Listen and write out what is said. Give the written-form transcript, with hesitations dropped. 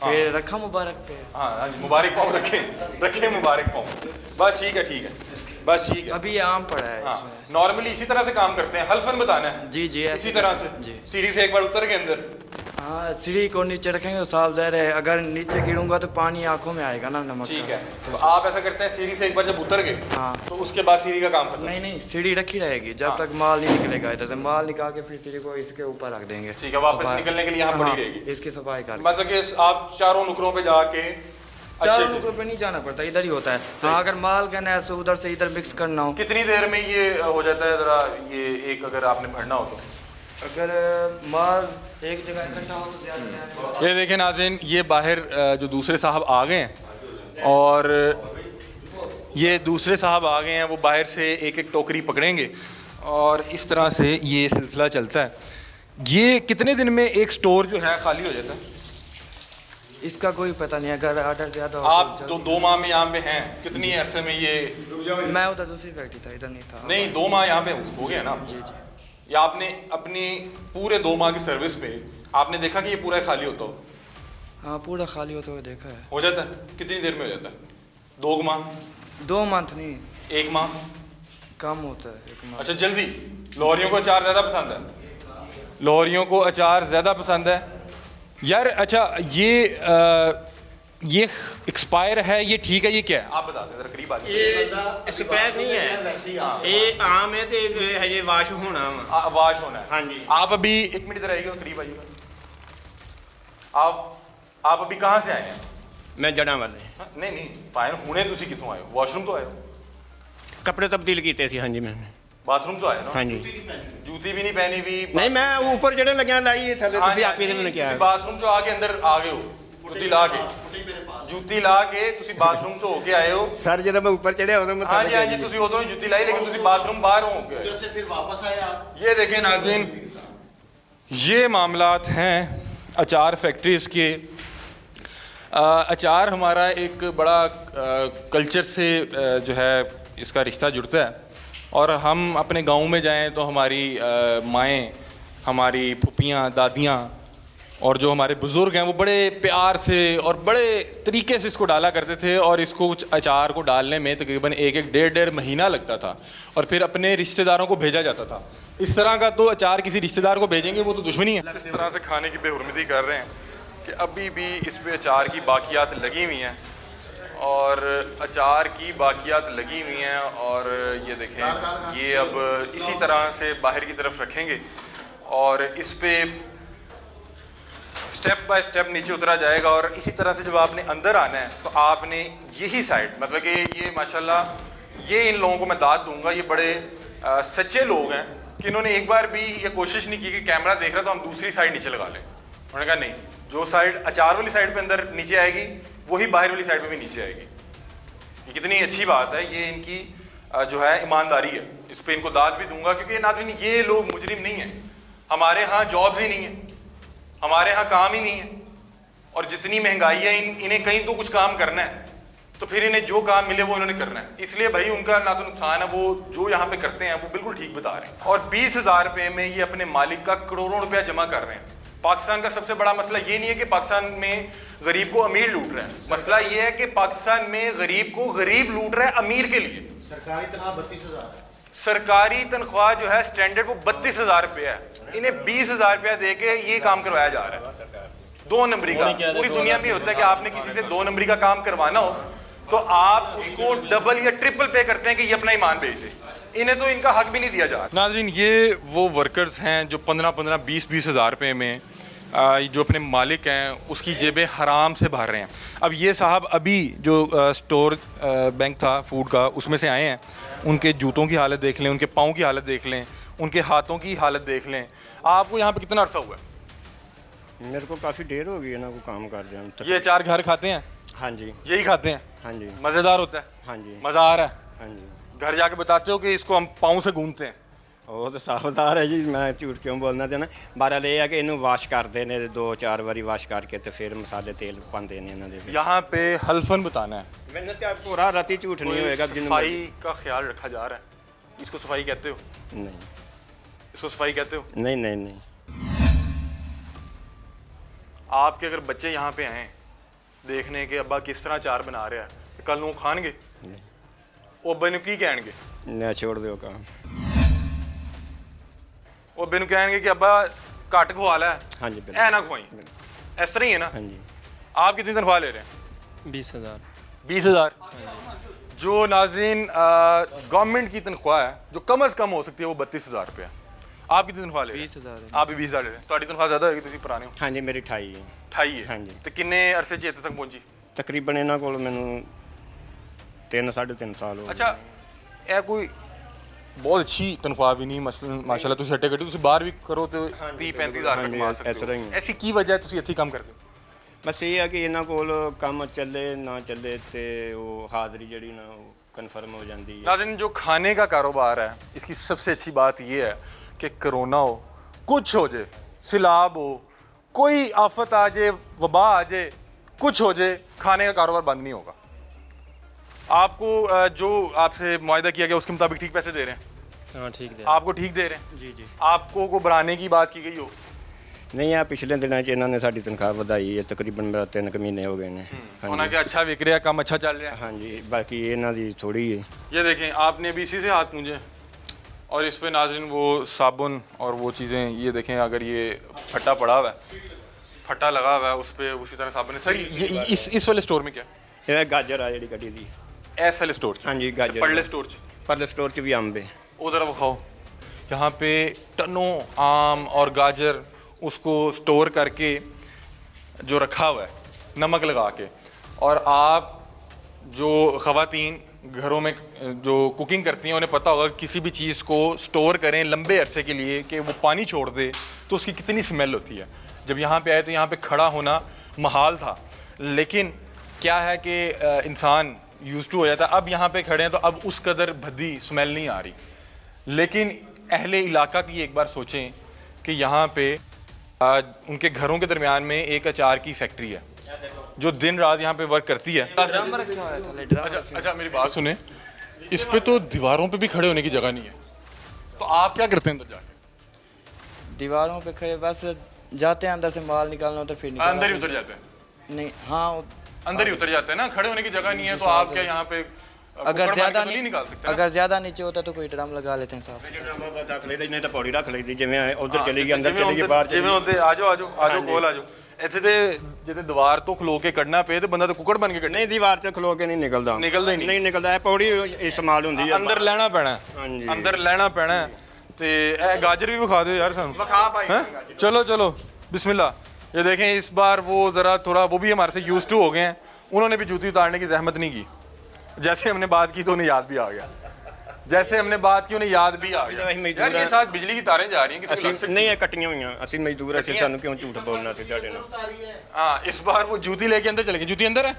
फिर रखा मुबारक पे। हाँ हाँ जी, मुबारक पाँव रखे मुबारक पाँव। बस ठीक है, बस ठीक है। अभी ये आम पड़ा है हाँ, इसमें। नॉर्मली इसी तरह से काम करते हैं, हल्फन बताना है। जी जी इसी तरह से जी। सीढ़ी से एक बार उतर के अंदर। हाँ, सीढ़ी को नीचे रखेंगे तो साफ ज़ाहिर है, अगर नीचे गिरूंगा तो पानी आंखों में आएगा ना, नमक ठीक का। है, तो आप ऐसा करते हैं सीढ़ी से एक बार जब उतर गए हाँ। तो उसके बाद सीढ़ी का काम खत्म। नहीं नहीं, सीढ़ी रखी रहेगी जब हाँ। तक माल नहीं निकलेगा इधर से। माल निकाल के फिर सीढ़ी को इसके ऊपर रख देंगे। ठीक है, वापस सफाई- निकलने के लिए यहाँ पड़ी हाँ, रहेगी। इसकी सफाई कर। मतलब कि आप चारों नुकरों पे जाके चार अच्छे से। रुपये पे नहीं जाना पड़ता, इधर ही होता है। हाँ, अगर माल का ना से उधर से इधर मिक्स करना हो। कितनी देर में ये हो जाता है जरा, ये एक अगर आपने भरना हो तो? अगर माल एक जगह इकट्ठा हो तो ज़्यादा। ये देखें नाज़रीन, ये बाहर जो दूसरे साहब आ गए हैं और ये दूसरे साहब आ गए हैं, वो बाहर से एक एक टोकरी पकड़ेंगे और इस तरह से ये सिलसिला चलता है। ये कितने दिन में एक स्टोर जो है खाली हो जाता है? इसका कोई पता नहीं, अगर ऑर्डर ज़्यादा हो आप तो तो 2 माह में यहाँ पे हैं, कितनी अरसे में ये? मैं उधर दूसरी फैक्ट्री था, इधर नहीं था। नहीं, 2 माह यहाँ पे हो गया ना? जी जी। या आपने अपनी पूरे 2 माह की सर्विस पे आपने देखा कि ये पूरा खाली होता हो? हाँ, पूरा खाली होता हुआ देखा है। हो जाता है? कितनी देर में हो जाता है? 2 माह? 2 मंथ नहीं, 1 माह? कम होता है 1 मंथ। अच्छा, जल्दी। लोहरियों को अचार ज़्यादा पसंद है? लोहरियों को अचार ज़्यादा पसंद है यार। अच्छा, ये एक्सपायर है, ये ठीक है, ये क्या है आप बता दें जरा, करीब आ जाइए। ये स्पैर नहीं है, ये आम है तो हजे वाश होना वा। आवाज होना है। हाँ जी। आप अभी 1 मिनट इधर आइएगा, करीब आइएगा। आप अभी कहाँ से आए हैं? मैं जड़ा वाले हाँ, नहीं नहीं, पाए हुने तुसी कितों आए हो? वॉशरूम तो आए हो? कपड़े तब्दील किए थे। हाँ जी मैंने। बाथरूम तो आए ना? हाँ जी। जूती भी नहीं पहनी हुई? नहीं, मैं ऊपर जड़े लगे लाई है थले, हाँ तुसी आप ही ने क्या है। बाथरूम जो आके अंदर आ गए हो, जूती ला के, जूती ला के तुसी बाथरूम चो होके आए हो? सर जब मैं ऊपर चढ़े उदों मैं हाँ जी, हाँ जी, तुसी उदों ही जूती लाई, लेकिन तुसी बाथरूम बाहर हो गए। उधर से फिर वापस आए आप। ये देखें नाज़रीन, ये मामलात हैं अचार फैक्ट्रीज़ के। अचार हमारा एक बड़ा कल्चर से जो है इसका रिश्ता जुड़ता है, और हम अपने गांव में जाएं तो हमारी माएँ, हमारी फुप्पियाँ, दादियाँ और जो हमारे बुज़ुर्ग हैं वो बड़े प्यार से और बड़े तरीके से इसको डाला करते थे, और इसको कुछ अचार को डालने में तकरीबन 1-1, 1.5 महीना लगता था, और फिर अपने रिश्तेदारों को भेजा जाता था। इस तरह का तो अचार किसी रिश्तेदार को भेजेंगे वो तो दुश्मनी है। इस तरह से खाने की बेहुरमती कर रहे हैं कि अभी भी इस पे अचार की बाकियात लगी हुई हैं, और अचार की बाकियात लगी हुई हैं, और ये देखें, ये अब इसी तरह से बाहर की तरफ रखेंगे और इस पे स्टेप बाय स्टेप नीचे उतरा जाएगा। और इसी तरह से जब आपने अंदर आना है तो आपने यही साइड, मतलब कि ये माशाल्लाह, ये इन लोगों को मैं दाद दूंगा, ये बड़े सच्चे लोग हैं कि इन्होंने एक बार भी ये कोशिश नहीं की कि कैमरा देख रहा तो हम दूसरी साइड नीचे लगा लें। उन्होंने कहा नहीं, जो साइड अचार वाली साइड पे अंदर नीचे आएगी वही बाहर वाली साइड पे भी नीचे आएगी। ये कितनी अच्छी बात है, ये इनकी जो है ईमानदारी है, इस पर इनको दाद भी दूंगा। क्योंकि नाज़रीन, ये लोग मुजरिम नहीं है, हमारे यहाँ जॉब ही नहीं है, हमारे यहाँ काम ही नहीं है, और जितनी महंगाई है इन्हें कहीं तो कुछ काम करना है, तो फिर इन्हें जो काम मिले वो इन्होंने करना है। इसलिए भाई उनका ना तो नुकसान है, वो जो यहाँ पे करते हैं वो बिल्कुल ठीक बता रहे हैं। और 20,000 रुपये में ये अपने मालिक का करोड़ों रुपया जमा कर रहे हैं। पाकिस्तान का सबसे बड़ा मसला ये नहीं है कि पाकिस्तान में गरीब को अमीर लूट रहा है, मसला ये है कि पाकिस्तान में गरीब को गरीब लूट रहा है अमीर के लिए। सरकारी तनख्वाह 32,000 है। सरकारी तनख्वाह जो है स्टैंडर्ड वो 32,000 रुपया है, इन्हें 20,000 रुपया दे के ये काम करवाया जा रहा है। 2 नंबरी का पूरी दुनिया में होता है कि आपने किसी से 2 नंबरी का काम करवाना हो तो आप उसको डबल या ट्रिपल पे करते हैं कि ये अपना ईमान बेच दे। इन्हें तो इनका हक भी नहीं दिया जा रहा। नाज़रीन, ये वो वर्कर्स हैं जो 15-15, 20-20 हज़ार रुपये में जो अपने मालिक हैं उसकी जेबें हराम से भर रहे हैं। अब ये साहब अभी जो स्टोर बैंक था फूड का, उसमें से आए हैं, उनके जूतों की हालत देख लें, उनके पाँव की हालत देख लें, उनके हाथों की हालत देख लें। आपको यहाँ पे कितना अर्सा हुआ है? मेरे को काफ़ी देर हो गई है ना, को काम कर रहे हैं। ये अचार घर खाते हैं? हाँ जी। यही खाते हैं? हाँ जी। मज़ेदार होता है? हाँ जी। मज़ा आ रहा है? हाँ जी। घर जाके बताते हो कि इसको हम पाँव से गूंथते हैं? ਉਹ ਤਾਂ ਸਾਫਦਾਰ ਹੈ ਜੀ, ਮੈਂ ਝੂਠ ਕਿਉਂ ਬੋਲਣਾ ਚਾਹੁੰਦਾ। ਬਹਰਹਾਲ ਇਹ ਹੈ ਕਿ ਇਹਨੂੰ ਵਾਸ਼ ਕਰਦੇ ਨੇ 2-4 ਵਾਰੀ ਵਾਸ਼ ਕਰਕੇ ਤੇ ਫਿਰ ਮਸਾਲੇ ਤੇਲ ਪਾਉਂਦੇ ਨੇ ਇਹਨਾਂ ਦੇ ਵਿੱਚ। यहाँ पे हल्फन बताना है, ਮੈਨੂੰ ਤਾਂ ਪੂਰਾ ਰਾਤੀ ਝੂਠ ਨਹੀਂ ਹੋਏਗਾ ਜਿੰਨੂੰ सफाई का ख्याल रखा जा रहा है। इसको सफाई कहते हो? नहीं इसको सफाई कहते हो? नहीं नहीं नहीं। आपके अगर बच्चे यहाँ पे आए देखने के अब्बा किस तरह चार बना रहा है कल नूं खाणगे ਉਹ ਅੱਬੇ ਨੂੰ ਕੀ ਕਹਿਣਗੇ ਨਾ ਛੋੜ ਦਿਓ ਕੰਮ ਉਹ ਅੱਬੇ ਨੂੰ ਕਹਿਣਗੇ ਕਿ ਅੱਬਾ ਘੱਟ ਖਵਾ ਲੈ ਹਾਂਜੀ ਐ ਬਿਲਕੁਲ ਨਾ ਖਵਾਈ ਇਸ ਤਰ੍ਹਾਂ ਹੀ है ना ਹਾਂਜੀ आप कितनी तनख्वाह ले रहे हैं 20,000। 20,000 जो नाजरीन गवर्नमेंट की तनख्वाह है जो कम अज़ कम हो सकती है वो 32,000 रुपये है आप कितनी तनख्वाह ले रहे हैं 20,000 आप भी 20,000 ले रहे हैं ਤੁਹਾਡੀ ਤਨਖਾਹ ਜ਼ਿਆਦਾ ਹੋਏਗੀ ਤੁਸੀਂ ਪੁਰਾਣੇ ਹੋ ਹਾਂਜੀ ਮੇਰੀ 28 ਹੈ 28 ਹੈ ਹਾਂਜੀ। ਤੇ ਕਿੰਨੇ ਅਰਸੇ 'ਚ ਇੱਥੇ ਤੱਕ ਪਹੁੰਚੀ ਤਕਰੀਬਨ ਇਹਨਾਂ ਕੋਲ ਮੈਨੂੰ 3-3.5 ਸਾਲ ਹੋ ਗਏ ਅੱਛਾ ਇਹ ਕੋਈ ਬਹੁਤ ਅੱਛੀ ਤਨਖਾਹ ਵੀ ਨਹੀਂ ਮਸਲਨ ਮਾਸ਼ਾਅੱਲਾ ਤੁਸੀਂ ਹੱਟੇ ਕੱਢੋ ਤੁਸੀਂ ਬਾਹਰ ਵੀ ਕਰੋ ਤੇ 30-35,000 ਰੁਪਏ ਹਾਂਜੀ, ਕਮਾ ਇਸ ਸਕਦੇ ਤਰ੍ਹਾਂ ਹੀ ਹੋ ਹੈ। ਐਸੀ ਕੀ ਵਜ੍ਹਾ ਹੈ ਤੁਸੀਂ ਇੱਥੇ ਹੀ ਕੰਮ ਕਰਦੇ ਹੋ ਬਸ ਇਹ ਹੈ ਕਿ ਇਹਨਾਂ ਕੋਲ ਕੰਮ ਚੱਲੇ ਨਾ ਚੱਲੇ ਤੇ ਉਹ ਹਾਜ਼ਰੀ ਜਿਹੜੀ ਨਾ ਉਹ ਕਨਫਰਮ ਹੋ ਜਾਂਦੀ ਹੈ नाज़रीन जो खाने का कारोबार है इसकी सबसे अच्छी बात यह है कि कोरोना हो कुछ हो जाए सैलाब हो कोई आफत आ जाए वबा आ जाए कुछ हो जाए खाने का कारोबार बंद नहीं होगा आपको जो आपसे मुआहदा किया गया उसके मुताबिक ठीक पैसे दे रहे हैं हाँ ठीक है। आपको ठीक दे रहे हैं जी जी। आपको को बढ़ाने की बात की गई हो ਨਹੀਂ ਆ ਪਿਛਲੇ ਦਿਨਾਂ 'ਚ ਇਹਨਾਂ ਨੇ ਸਾਡੀ ਤਨਖਾਹ ਵਧਾਈ ਹੈ ਤਕਰੀਬਨ ਮੇਰਾ 3 ਕੁ ਮਹੀਨੇ ਹੋ ਗਏ ਨੇ होना कि अच्छा बिक रहा है काम अच्छा चल रहा है ਹਾਂਜੀ ਬਾਕੀ ਇਹਨਾਂ ਦੀ ਥੋੜੀ ਹੈ ये देखें आपने भी इसी से हाथ पूंजे और इस पे नाज़रीन वो साबुन और वो चीज़ें ये देखें अगर ये फट्टा पड़ा हुआ है फट्टा लगा हुआ है उस पर उसी तरह साबुन है सर ये इस वाले स्टोर में क्या ਇਹ ਗਾਜਰ ਆ ਜਿਹੜੀ ਕੱਢੀ ਦੀ एस वाले स्टोर हाँ जी, गाजर। पड़ले स्टोर ਪਰਲੇ ਸਟੋਰ 'ਚ ਵੀ ਅੰਬ ਹੈ उधर खाओ यहाँ पे टनों आम और गाजर उसको स्टोर करके जो रखा हुआ है नमक लगा के और आप जो ख़वातीन घरों में जो कुकिंग करती हैं उन्हें पता होगा कि किसी भी चीज़ को स्टोर करें लंबे अरसे के लिए कि वो पानी छोड़ दे तो उसकी कितनी स्मेल होती है जब यहाँ पे आए तो यहाँ पे खड़ा होना महाल था लेकिन क्या है कि इंसान यूज़ टू हो जाता है अब यहाँ पे खड़े हैं तो अब उस कदर भद्दी स्मेल नहीं आ रही लेकिन अहले इलाका की एक बार सोचें कि यहाँ पे उनके घरों के दरमियान में एक अचार की फैक्ट्री है जो दिन रात यहाँ पे वर्क करती है ड्रम रखा हुआ है थल्ले ड्रम अच्छा मेरी बात सुने इस पे तो दीवारों पे भी खड़े होने की जगह नहीं है तो आप क्या करते हैं अंदर जाके दीवारों पे खड़े बस जाते हैं अंदर से माल निकालना हो तो फिर निकालना अंदर ही उतर जाते हैं नहीं हाँ अंदर ही उतर जाते हैं ना खड़े होने की जगह नहीं है तो आप क्या यहाँ पे अगर ज्यादा नहीं निकाल सकते ना? अगर ज्यादा नीचे होता तो कोई ड्रम लगा लेते हैं साहब ਰੱਖ ਲਈਦਾ ਨਹੀਂ ਤਾਂ ਪੌੜੀ ਰੱਖ ਲਈਦੀ ਜਿਵੇਂ ਉਧਰ ਚਲੀ ਗਈ ਅੰਦਰ ਚਲੀ ਗਈ ਬਾਹਰ ਚਲੀ ਜਿਵੇਂ ਹੁੰਦੇ ਆਜੋ ਕੋਲ ਆਜੋ ਇੱਥੇ ਤੇ ਜਿੱਤੇ ਦੀਵਾਰ ਤੋਂ ਖਲੋ ਕੇ ਕੱਢਣਾ ਪਏ ਤੇ ਬੰਦਾ ਤੇ ਕੁੱਕੜ ਬਣ ਕੇ ਕੱਢੇ ਨਹੀਂ ਦੀਵਾਰ 'ਚ ਖਲੋ ਕੇ ਨਹੀਂ ਨਿਕਲਦਾ ਨਿਕਲਦਾ ਹੀ ਨਹੀਂ। ਨਹੀਂ ਨਿਕਲਦਾ ਇਹ ਪੌੜੀ ਇਸਤੇਮਾਲ ਹੁੰਦੀ ਹੈ ਅੰਦਰ ਲੈਣਾ ਪੈਣਾ ਹਾਂਜੀ। ਅੰਦਰ ਲੈਣਾ ਪੈਣਾ ਤੇ ਇਹ ਗਾਜਰ भी ਵਿਖਾ ਦਿਓ ਯਾਰ ਸਾਨੂੰ ਵਿਖਾ ਭਾਈ हैं? चलो बिस्मिल्लाह ये देखें इस बार वो ज़रा थोड़ा वो भी हमारे से यूज टू हो गए हैं उन्होंने भी जूती उतारने की जहमत नहीं की जैसे हमने बात की तो उन्हें याद भी आ गया जैसे हमने बात की उन्हें याद भी आ गया ਅਸੀਂ ਮਜ਼ਦੂਰ यार ये हैं। साथ बिजली की तारें जा रही हैं किसी को लग ਅਸੀਂ सकती ਨਹੀਂ ਇਹ ਕੱਟੀਆਂ ਹੋਈਆਂ ਅਸੀਂ ਮਜ਼ਦੂਰ ਅਸੀਂ ਸਾਨੂੰ ਕਿਉਂ ਝੂਠ ਬੋਲਣਾ ਸੀ ਤੁਹਾਡੇ ਨਾਲ हैं। हाँ इस बार वो जूती लेके अंदर चले गए जूती अंदर है